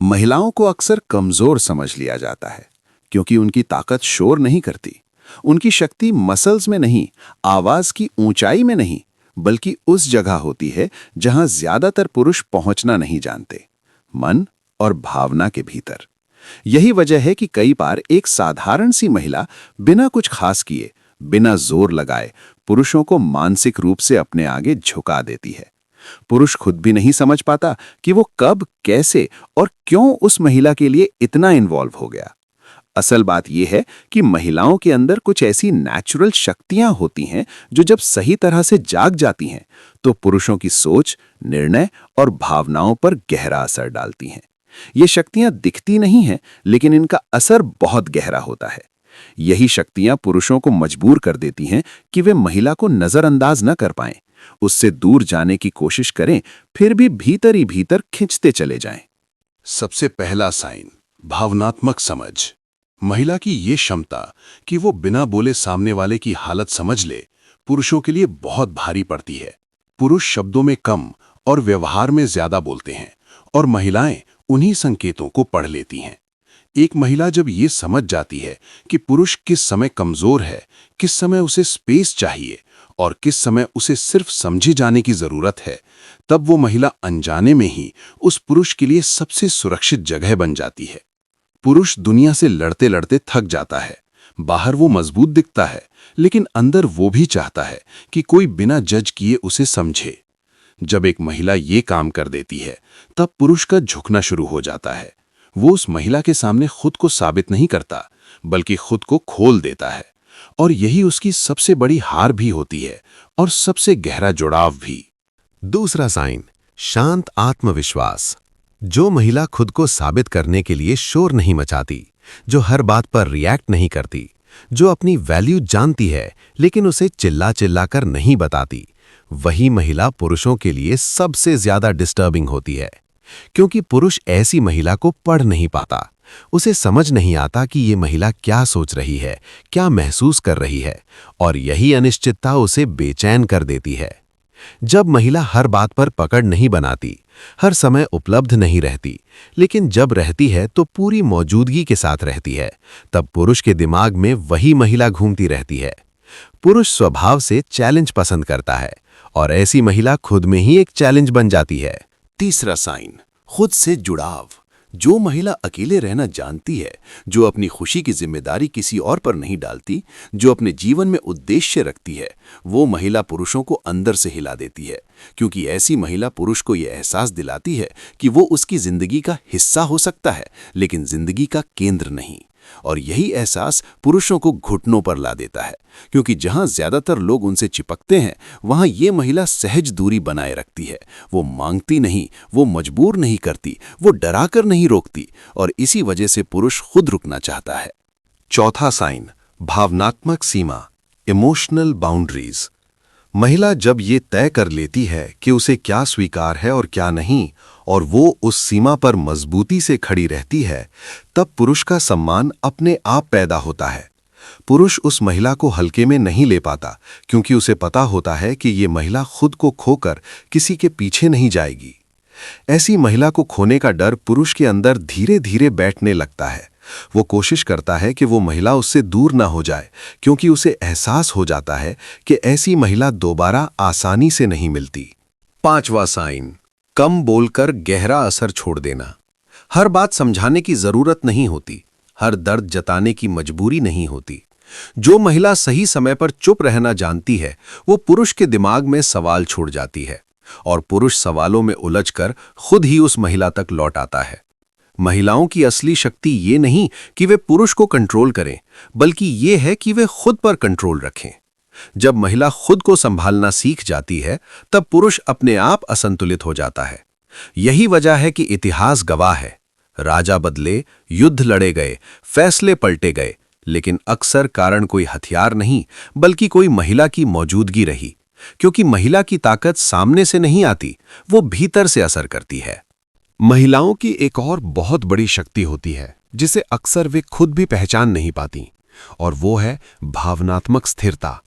महिलाओं को अक्सर कमजोर समझ लिया जाता है क्योंकि उनकी ताकत शोर नहीं करती। उनकी शक्ति मसल्स में नहीं, आवाज की ऊंचाई में नहीं, बल्कि उस जगह होती है जहां ज्यादातर पुरुष पहुंचना नहीं जानते, मन और भावना के भीतर। यही वजह है कि कई बार एक साधारण सी महिला बिना कुछ खास किए, बिना जोर लगाए पुरुषों को मानसिक रूप से अपने आगे झुका देती है। पुरुष खुद भी नहीं समझ पाता कि वो कब, कैसे और क्यों उस महिला के लिए इतना इन्वॉल्व हो गया। असल बात यह है कि महिलाओं के अंदर कुछ ऐसी नेचुरल शक्तियां होती हैं जो जब सही तरह से जाग जाती हैं तो पुरुषों की सोच, निर्णय और भावनाओं पर गहरा असर डालती हैं। ये शक्तियां दिखती नहीं हैं, लेकिन इनका असर बहुत गहरा होता है। यही शक्तियां पुरुषों को मजबूर कर देती हैं कि वे महिला को नजरअंदाज न कर पाएं, उससे दूर जाने की कोशिश करें, फिर भी भीतर ही भीतर खिंचते चले जाएं। सबसे पहला साइन, भावनात्मक समझ। महिला की ये क्षमता कि वो बिना बोले सामने वाले की हालत समझ ले, पुरुषों के लिए बहुत भारी पड़ती है। पुरुष शब्दों में कम और व्यवहार में ज्यादा बोलते हैं और महिलाएं उन्हीं संकेतों को पढ़ लेती हैं। एक महिला जब ये समझ जाती है कि पुरुष किस समय कमजोर है, किस समय उसे स्पेस चाहिए और किस समय उसे सिर्फ समझे जाने की जरूरत है, तब वो महिला अनजाने में ही उस पुरुष के लिए सबसे सुरक्षित जगह बन जाती है। पुरुष दुनिया से लड़ते लड़ते थक जाता है। बाहर वो मजबूत दिखता है, लेकिन अंदर वो भी चाहता है कि कोई बिना जज किए उसे समझे। जब एक महिला ये काम कर देती है, तब पुरुष का झुकना शुरू हो जाता है। वो उस महिला के सामने खुद को साबित नहीं करता, बल्कि खुद को खोल देता है। और यही उसकी सबसे बड़ी हार भी होती है और सबसे गहरा जुड़ाव भी। दूसरा साइन, शांत आत्मविश्वास। जो महिला खुद को साबित करने के लिए शोर नहीं मचाती, जो हर बात पर रिएक्ट नहीं करती, जो अपनी वैल्यू जानती है लेकिन उसे चिल्ला चिल्ला कर नहीं बताती, वही महिला पुरुषों के लिए सबसे ज्यादा डिस्टर्बिंग होती है। क्योंकि पुरुष ऐसी महिला को पढ़ नहीं पाता, उसे समझ नहीं आता कि ये महिला क्या सोच रही है, क्या महसूस कर रही है, और यही अनिश्चितता उसे बेचैन कर देती है। जब महिला हर बात पर पकड़ नहीं बनाती, हर समय उपलब्ध नहीं रहती, लेकिन जब रहती है तो पूरी मौजूदगी के साथ रहती है, तब पुरुष के दिमाग में वही महिला घूमती रहती है। पुरुष स्वभाव से चैलेंज पसंद करता है और ऐसी महिला खुद में ही एक चैलेंज बन जाती है। तीसरा साइन, खुद से जुड़ाव। जो महिला अकेले रहना जानती है, जो अपनी खुशी की जिम्मेदारी किसी और पर नहीं डालती, जो अपने जीवन में उद्देश्य रखती है, वो महिला पुरुषों को अंदर से हिला देती है। क्योंकि ऐसी महिला पुरुष को यह एहसास दिलाती है कि वो उसकी जिंदगी का हिस्सा हो सकता है, लेकिन जिंदगी का केंद्र नहीं। और यही एहसास पुरुषों को घुटनों पर ला देता है, क्योंकि जहां ज्यादातर लोग उनसे चिपकते हैं, वहां ये महिला सहज दूरी बनाए रखती है। वो मांगती नहीं, वो मजबूर नहीं करती, वो डराकर नहीं रोकती, और इसी वजह से पुरुष खुद रुकना चाहता है। चौथा साइन, भावनात्मक सीमा, इमोशनल बाउंड्रीज। महिला जब ये तय कर लेती है कि उसे क्या स्वीकार है और क्या नहीं, और वो उस सीमा पर मजबूती से खड़ी रहती है, तब पुरुष का सम्मान अपने आप पैदा होता है। पुरुष उस महिला को हल्के में नहीं ले पाता, क्योंकि उसे पता होता है कि ये महिला खुद को खोकर किसी के पीछे नहीं जाएगी। ऐसी महिला को खोने का डर पुरुष के अंदर धीरे धीरे बैठने लगता है। वो कोशिश करता है कि वो महिला उससे दूर ना हो जाए, क्योंकि उसे एहसास हो जाता है कि ऐसी महिला दोबारा आसानी से नहीं मिलती। पांचवा साइन, कम बोलकर गहरा असर छोड़ देना। हर बात समझाने की जरूरत नहीं होती, हर दर्द जताने की मजबूरी नहीं होती। जो महिला सही समय पर चुप रहना जानती है, वो पुरुष के दिमाग में सवाल छोड़ जाती है, और पुरुष सवालों में उलझकर खुद ही उस महिला तक लौट आता है। महिलाओं की असली शक्ति ये नहीं कि वे पुरुष को कंट्रोल करें, बल्कि ये है कि वे खुद पर कंट्रोल रखें। जब महिला खुद को संभालना सीख जाती है, तब पुरुष अपने आप असंतुलित हो जाता है। यही वजह है कि इतिहास गवाह है, राजा बदले, युद्ध लड़े गए, फैसले पलटे गए, लेकिन अक्सर कारण कोई हथियार नहीं, बल्कि कोई महिला की मौजूदगी रही। क्योंकि महिला की ताकत सामने से नहीं आती, वो भीतर से असर करती है। महिलाओं की एक और बहुत बड़ी शक्ति होती है, जिसे अक्सर वे खुद भी पहचान नहीं पाती, और वो है भावनात्मक स्थिरता।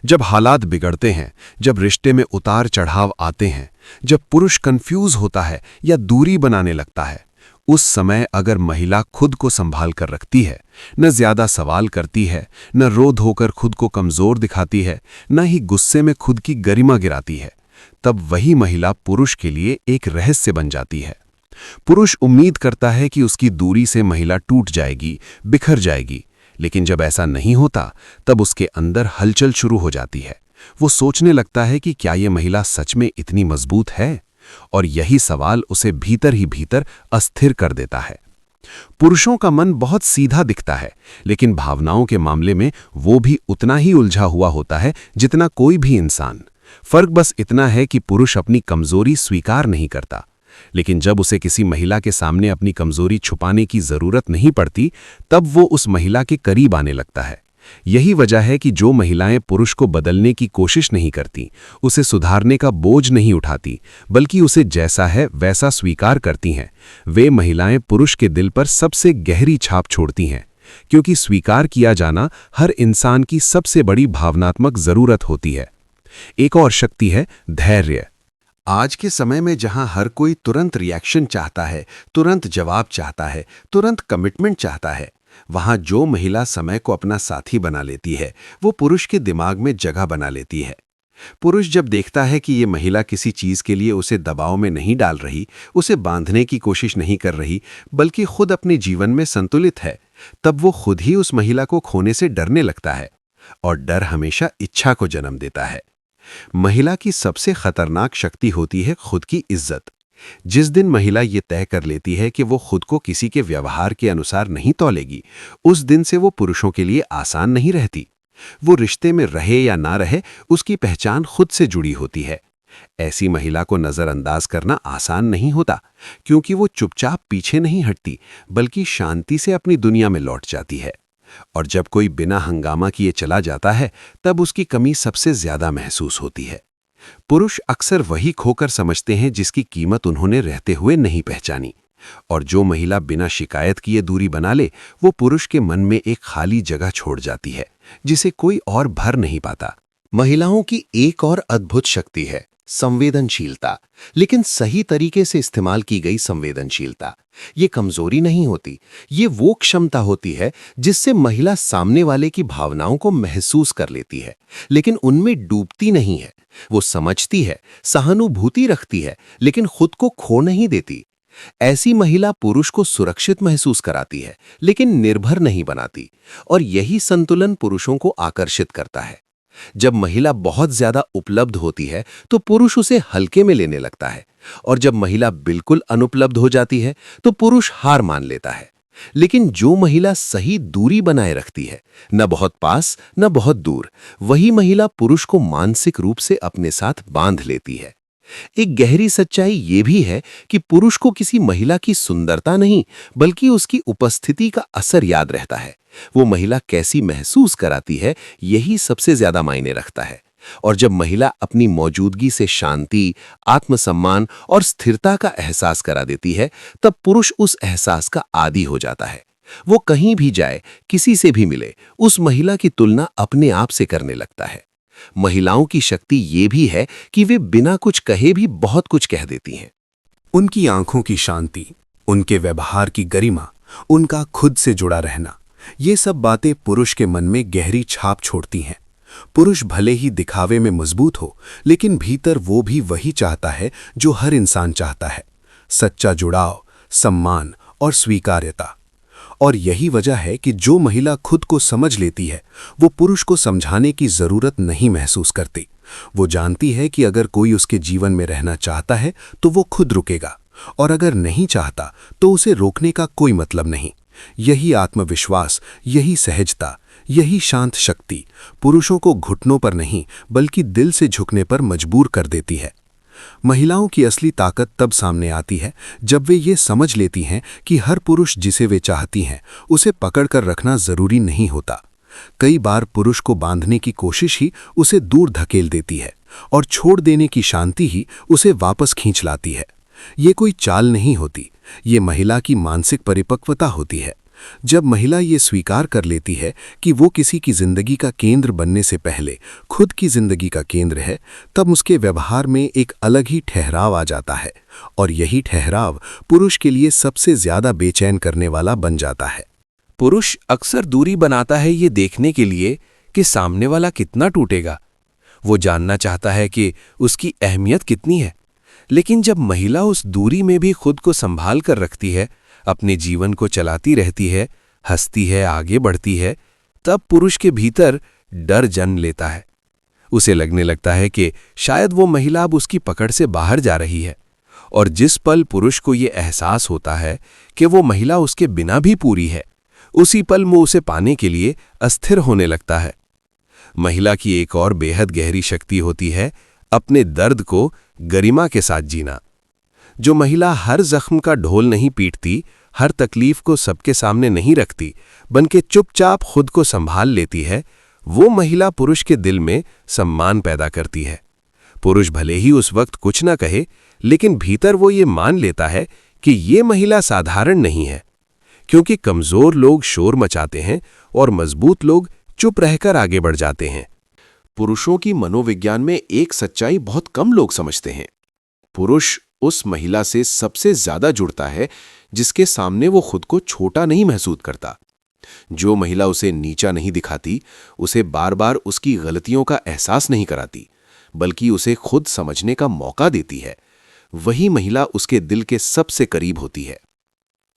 जब हालात बिगड़ते हैं, जब रिश्ते में उतार चढ़ाव आते हैं, जब पुरुष कंफ्यूज होता है या दूरी बनाने लगता है, उस समय अगर महिला खुद को संभाल कर रखती है, न ज्यादा सवाल करती है, न रोध होकर खुद को कमजोर दिखाती है, न ही गुस्से में खुद की गरिमा गिराती है, तब वही महिला पुरुष के लिए एक रहस्य बन जाती है। पुरुष उम्मीद करता है कि उसकी दूरी से महिला टूट जाएगी, बिखर जाएगी, लेकिन जब ऐसा नहीं होता तब उसके अंदर हलचल शुरू हो जाती है। वो सोचने लगता है कि क्या ये महिला सच में इतनी मजबूत है, और यही सवाल उसे भीतर ही भीतर अस्थिर कर देता है। पुरुषों का मन बहुत सीधा दिखता है, लेकिन भावनाओं के मामले में वो भी उतना ही उलझा हुआ होता है जितना कोई भी इंसान। फर्क बस इतना है कि पुरुष अपनी कमजोरी स्वीकार नहीं करता, लेकिन जब उसे किसी महिला के सामने अपनी कमजोरी छुपाने की जरूरत नहीं पड़ती, तब वो उस महिला के करीब आने लगता है। यही वजह है कि जो महिलाएं पुरुष को बदलने की कोशिश नहीं करती, उसे सुधारने का बोझ नहीं उठाती, बल्कि उसे जैसा है वैसा स्वीकार करती हैं, वे महिलाएं पुरुष के दिल पर सबसे गहरी छाप छोड़ती हैं, क्योंकि स्वीकार किया जाना हर इंसान की सबसे बड़ी भावनात्मक जरूरत होती है। एक और शक्ति है धैर्य। आज के समय में जहां हर कोई तुरंत रिएक्शन चाहता है, तुरंत जवाब चाहता है, तुरंत कमिटमेंट चाहता है, वहां जो महिला समय को अपना साथी बना लेती है, वो पुरुष के दिमाग में जगह बना लेती है। पुरुष जब देखता है कि ये महिला किसी चीज के लिए उसे दबाव में नहीं डाल रही, उसे बांधने की कोशिश नहीं कर रही, बल्कि खुद अपने जीवन में संतुलित है, तब वो खुद ही उस महिला को खोने से डरने लगता है। और डर हमेशा इच्छा को जन्म देता है। महिला की सबसे खतरनाक शक्ति होती है खुद की इज्जत। जिस दिन महिला ये तय कर लेती है कि वो खुद को किसी के व्यवहार के अनुसार नहीं तौलेगी, उस दिन से वो पुरुषों के लिए आसान नहीं रहती। वो रिश्ते में रहे या ना रहे, उसकी पहचान खुद से जुड़ी होती है। ऐसी महिला को नजरअंदाज करना आसान नहीं होता, क्योंकि वो चुपचाप पीछे नहीं हटती, बल्कि शांति से अपनी दुनिया में लौट जाती है। और जब कोई बिना हंगामा किए चला जाता है, तब उसकी कमी सबसे ज्यादा महसूस होती है। पुरुष अक्सर वही खोकर समझते हैं जिसकी कीमत उन्होंने रहते हुए नहीं पहचानी। और जो महिला बिना शिकायत किए दूरी बना ले, वो पुरुष के मन में एक खाली जगह छोड़ जाती है, जिसे कोई और भर नहीं पाता। महिलाओं की एक और अद्भुत शक्ति है संवेदनशीलता, लेकिन सही तरीके से इस्तेमाल की गई संवेदनशीलता। ये कमजोरी नहीं होती, ये वो क्षमता होती है जिससे महिला सामने वाले की भावनाओं को महसूस कर लेती है, लेकिन उनमें डूबती नहीं है। वो समझती है, सहानुभूति रखती है, लेकिन खुद को खो नहीं देती। ऐसी महिला पुरुष को सुरक्षित महसूस कराती है, लेकिन निर्भर नहीं बनाती। और यही संतुलन पुरुषों को आकर्षित करता है। जब महिला बहुत ज्यादा उपलब्ध होती है, तो पुरुष उसे हल्के में लेने लगता है, और जब महिला बिल्कुल अनुपलब्ध हो जाती है, तो पुरुष हार मान लेता है। लेकिन जो महिला सही दूरी बनाए रखती है, न बहुत पास न बहुत दूर, वही महिला पुरुष को मानसिक रूप से अपने साथ बांध लेती है। एक गहरी सच्चाई ये भी है कि पुरुष को किसी महिला की सुंदरता नहीं, बल्कि उसकी उपस्थिति का असर याद रहता है। वो महिला कैसी महसूस कराती है, यही सबसे ज्यादा मायने रखता है। और जब महिला अपनी मौजूदगी से शांति, आत्मसम्मान और स्थिरता का एहसास करा देती है, तब पुरुष उस एहसास का आदी हो जाता है। वो कहीं भी जाए, किसी से भी मिले, उस महिला की तुलना अपने आप से करने लगता है। महिलाओं की शक्ति ये भी है कि वे बिना कुछ कहे भी बहुत कुछ कह देती हैं। उनकी आंखों की शांति, उनके व्यवहार की गरिमा, उनका खुद से जुड़ा रहना, ये सब बातें पुरुष के मन में गहरी छाप छोड़ती हैं। पुरुष भले ही दिखावे में मजबूत हो, लेकिन भीतर वो भी वही चाहता है जो हर इंसान चाहता है, सच्चा जुड़ाव, सम्मान और स्वीकार्यता। और यही वजह है कि जो महिला खुद को समझ लेती है, वो पुरुष को समझाने की जरूरत नहीं महसूस करती। वो जानती है कि अगर कोई उसके जीवन में रहना चाहता है तो वो खुद रुकेगा, और अगर नहीं चाहता तो उसे रोकने का कोई मतलब नहीं। यही आत्मविश्वास, यही सहजता, यही शांत शक्ति पुरुषों को घुटनों पर नहीं बल्कि दिल से झुकने पर मजबूर कर देती है। महिलाओं की असली ताकत तब सामने आती है जब वे ये समझ लेती हैं कि हर पुरुष जिसे वे चाहती हैं, उसे पकड़कर रखना जरूरी नहीं होता। कई बार पुरुष को बांधने की कोशिश ही उसे दूर धकेल देती है, और छोड़ देने की शांति ही उसे वापस खींच लाती है। ये कोई चाल नहीं होती, ये महिला की मानसिक परिपक्वता होती है। जब महिला ये स्वीकार कर लेती है कि वो किसी की जिंदगी का केंद्र बनने से पहले खुद की जिंदगी का केंद्र है, तब उसके व्यवहार में एक अलग ही ठहराव आ जाता है और यही ठहराव पुरुष के लिए सबसे ज्यादा बेचैन करने वाला बन जाता है। पुरुष अक्सर दूरी बनाता है ये देखने के लिए कि सामने वाला कितना टूटेगा। वो जानना चाहता है कि उसकी अहमियत कितनी है। लेकिन जब महिला उस दूरी में भी खुद को संभाल कर रखती है, अपने जीवन को चलाती रहती है, हंसती है, आगे बढ़ती है, तब पुरुष के भीतर डर जन्म लेता है। उसे लगने लगता है कि शायद वो महिला अब उसकी पकड़ से बाहर जा रही है। और जिस पल पुरुष को ये एहसास होता है कि वो महिला उसके बिना भी पूरी है, उसी पल वो उसे पाने के लिए अस्थिर होने लगता है। महिला की एक और बेहद गहरी शक्ति होती है अपने दर्द को गरिमा के साथ जीना। जो महिला हर जख्म का ढोल नहीं पीटती, हर तकलीफ को सबके सामने नहीं रखती, बल्कि चुपचाप खुद को संभाल लेती है, वो महिला पुरुष के दिल में सम्मान पैदा करती है। पुरुष भले ही उस वक्त कुछ ना कहे, लेकिन भीतर वो ये मान लेता है कि ये महिला साधारण नहीं है, क्योंकि कमजोर लोग शोर मचाते हैं और मजबूत लोग चुप रहकर आगे बढ़ जाते हैं। पुरुषों की मनोविज्ञान में एक सच्चाई बहुत कम लोग समझते हैं। पुरुष उस महिला से सबसे ज्यादा जुड़ता है जिसके सामने वो खुद को छोटा नहीं महसूस करता। जो महिला उसे नीचा नहीं दिखाती, उसे बार बार उसकी गलतियों का एहसास नहीं कराती, बल्कि उसे खुद समझने का मौका देती है, वही महिला उसके दिल के सबसे करीब होती है।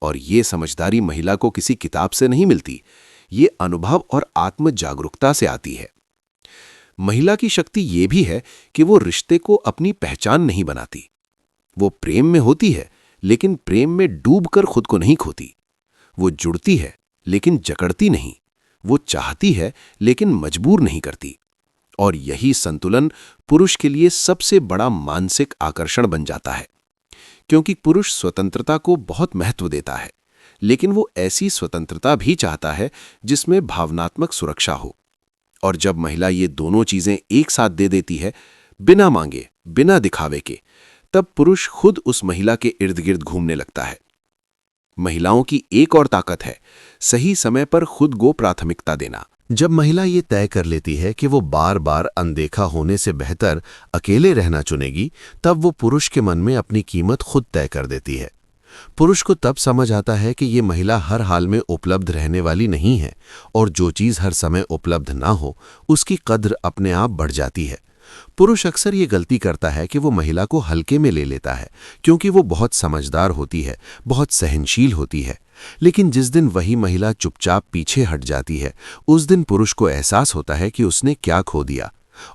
और ये समझदारी महिला को किसी किताब से नहीं मिलती, ये अनुभव और आत्म जागरूकता से आती है। महिला की शक्ति ये भी है कि वो रिश्ते को अपनी पहचान नहीं बनाती। वो प्रेम में होती है, लेकिन प्रेम में डूबकर खुद को नहीं खोती। वो जुड़ती है, लेकिन जकड़ती नहीं। वो चाहती है, लेकिन मजबूर नहीं करती। और यही संतुलन पुरुष के लिए सबसे बड़ा मानसिक आकर्षण बन जाता है, क्योंकि पुरुष स्वतंत्रता को बहुत महत्व देता है, लेकिन वो ऐसी स्वतंत्रता भी चाहता है जिसमें भावनात्मक सुरक्षा हो। और जब महिला ये दोनों चीजें एक साथ दे देती है, बिना मांगे, बिना दिखावे के, तब पुरुष खुद उस महिला के इर्द गिर्द घूमने लगता है। महिलाओं की एक और ताकत है सही समय पर खुद को प्राथमिकता देना। जब महिला ये तय कर लेती है कि वो बार बार अनदेखा होने से बेहतर अकेले रहना चुनेगी, तब वो पुरुष के मन में अपनी कीमत खुद तय कर देती है। पुरुष को तब समझ आता है कि ये महिला हर हाल में उपलब्ध रहने वाली नहीं है, और जो चीज़ हर समय उपलब्ध ना हो, उसकी कद्र अपने आप बढ़ जाती है। पुरुष अक्सर ये गलती करता है कि वो महिला को हल्के में ले लेता है, क्योंकि वो बहुत समझदार होती है, बहुत सहनशील होती है। लेकिन जिस दिन वही महिला चुपचाप पीछे हट जाती है, उस दिन पुरुष को एहसास होता है कि उसने क्या खो दिया।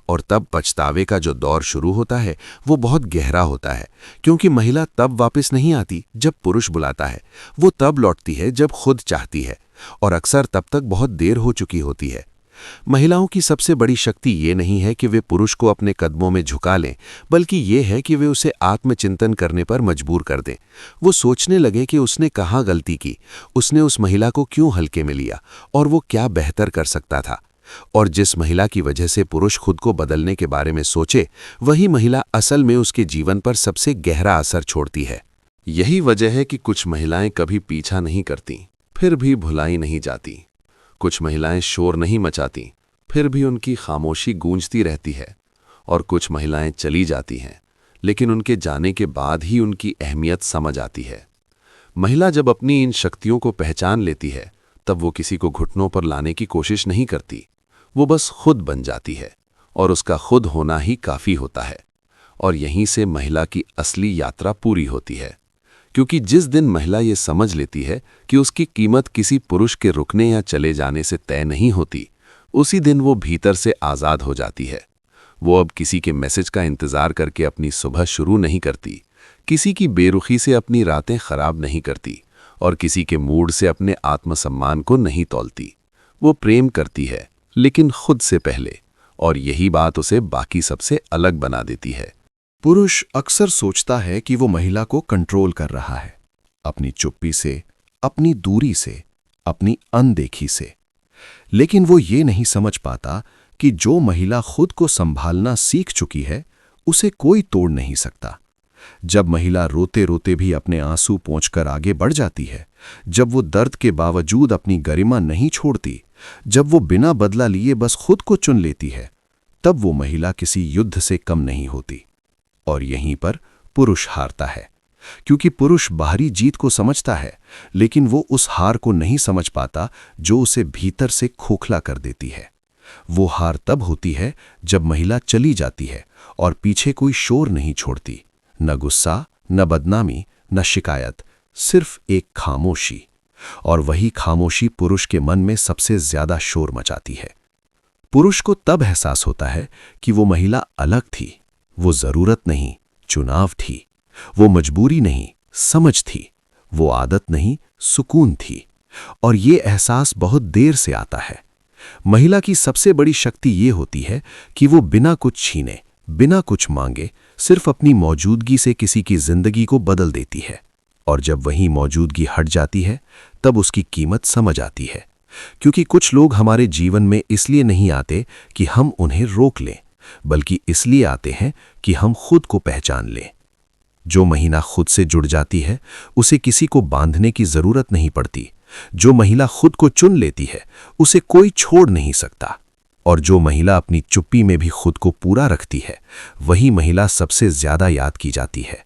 और तब पछतावे का जो दौर शुरू होता है, वो बहुत गहरा होता है, क्योंकि महिला तब वापस नहीं आती जब पुरुष बुलाता है। वो तब लौटती है जब खुद चाहती है, और अक्सर तब तक बहुत देर हो चुकी होती है। महिलाओं की सबसे बड़ी शक्ति ये नहीं है कि वे पुरुष को अपने कदमों में झुका लें, बल्कि ये है कि वे उसे आत्मचिंतन करने पर मजबूर कर दें। वो सोचने लगे कि उसने कहाँ गलती की, उसने उस महिला को क्यों हल्के में लिया, और वो क्या बेहतर कर सकता था। और जिस महिला की वजह से पुरुष खुद को बदलने के बारे में सोचे, वही महिला असल में उसके जीवन पर सबसे गहरा असर छोड़ती है। यही वजह है कि कुछ महिलाएं कभी पीछा नहीं करती, फिर भी भुलाई नहीं जाती। कुछ महिलाएं शोर नहीं मचाती, फिर भी उनकी खामोशी गूंजती रहती है। और कुछ महिलाएं चली जाती हैं, लेकिन उनके जाने के बाद ही उनकी अहमियत समझ आती है। महिला जब अपनी इन शक्तियों को पहचान लेती है, तब वो किसी को घुटनों पर लाने की कोशिश नहीं करती। वो बस खुद बन जाती है, और उसका खुद होना ही काफ़ी होता है। और यहीं से महिला की असली यात्रा पूरी होती है, क्योंकि जिस दिन महिला ये समझ लेती है कि उसकी कीमत किसी पुरुष के रुकने या चले जाने से तय नहीं होती, उसी दिन वो भीतर से आज़ाद हो जाती है। वो अब किसी के मैसेज का इंतज़ार करके अपनी सुबह शुरू नहीं करती, किसी की बेरुखी से अपनी रातें खराब नहीं करती, और किसी के मूड से अपने आत्मसम्मान को नहीं तौलती। वो प्रेम करती है, लेकिन खुद से पहले, और यही बात उसे बाकी सबसे अलग बना देती है। पुरुष अक्सर सोचता है कि वो महिला को कंट्रोल कर रहा है, अपनी चुप्पी से, अपनी दूरी से, अपनी अनदेखी से। लेकिन वो ये नहीं समझ पाता कि जो महिला खुद को संभालना सीख चुकी है, उसे कोई तोड़ नहीं सकता। जब महिला रोते रोते भी अपने आंसू पोंछकर आगे बढ़ जाती है, जब वो दर्द के बावजूद अपनी गरिमा नहीं छोड़ती, जब वो बिना बदला लिए बस खुद को चुन लेती है, तब वो महिला किसी युद्ध से कम नहीं होती। और यहीं पर पुरुष हारता है, क्योंकि पुरुष बाहरी जीत को समझता है, लेकिन वो उस हार को नहीं समझ पाता जो उसे भीतर से खोखला कर देती है। वो हार तब होती है जब महिला चली जाती है और पीछे कोई शोर नहीं छोड़ती, न गुस्सा, न बदनामी, न शिकायत, सिर्फ एक खामोशी। और वही खामोशी पुरुष के मन में सबसे ज्यादा शोर मचाती है। पुरुष को तब एहसास होता है कि वो महिला अलग थी, वो जरूरत नहीं, चुनाव थी, वो मजबूरी नहीं, समझ थी, वो आदत नहीं, सुकून थी। और ये एहसास बहुत देर से आता है। महिला की सबसे बड़ी शक्ति ये होती है कि वो बिना कुछ छीने, बिना कुछ मांगे, सिर्फ अपनी मौजूदगी से किसी की जिंदगी को बदल देती है। और जब वही मौजूदगी हट जाती है, तब उसकी कीमत समझ आती है। क्योंकि कुछ लोग हमारे जीवन में इसलिए नहीं आते कि हम उन्हें रोक लें, बल्कि इसलिए आते हैं कि हम खुद को पहचान लें। जो महिला खुद से जुड़ जाती है, उसे किसी को बांधने की जरूरत नहीं पड़ती। जो महिला खुद को चुन लेती है, उसे कोई छोड़ नहीं सकता। और जो महिला अपनी चुप्पी में भी खुद को पूरा रखती है, वही महिला सबसे ज्यादा याद की जाती है।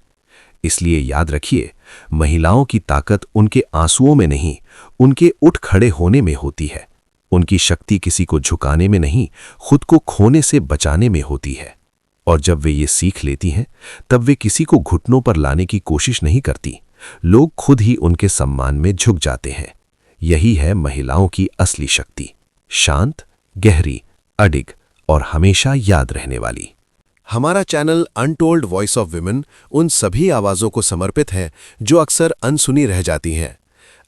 इसलिए याद रखिए, महिलाओं की ताकत उनके आंसुओं में नहीं, उनके उठ खड़े होने में होती है। उनकी शक्ति किसी को झुकाने में नहीं, खुद को खोने से बचाने में होती है। और जब वे ये सीख लेती हैं, तब वे किसी को घुटनों पर लाने की कोशिश नहीं करती। लोग खुद ही उनके सम्मान में झुक जाते हैं। यही है महिलाओं की असली शक्ति, शांत, गहरी, अडिग और हमेशा याद रहने वाली। हमारा channel untold voice of women उन सभी आवाज़ों को समर्पित है जो अक्सर अनसुनी रह जाती हैं।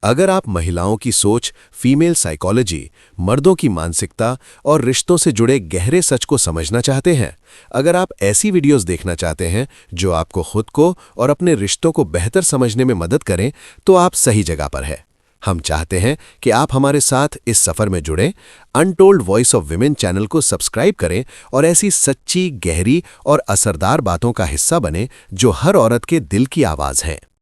अगर आप महिलाओं की सोच, फीमेल साइकोलॉजी, मर्दों की मानसिकता और रिश्तों से जुड़े गहरे सच को समझना चाहते हैं, अगर आप ऐसी वीडियोस देखना चाहते हैं जो आपको खुद को और अपने रिश्तों को बेहतर समझने में मदद करें, तो आप सही जगह पर हैं। हम चाहते हैं कि आप हमारे साथ इस सफर में जुड़ें। Untold voice of women channel को सब्सक्राइब करें और ऐसी सच्ची, गहरी और असरदार बातों का हिस्सा बने जो हर औरत के दिल की आवाज़ हैं।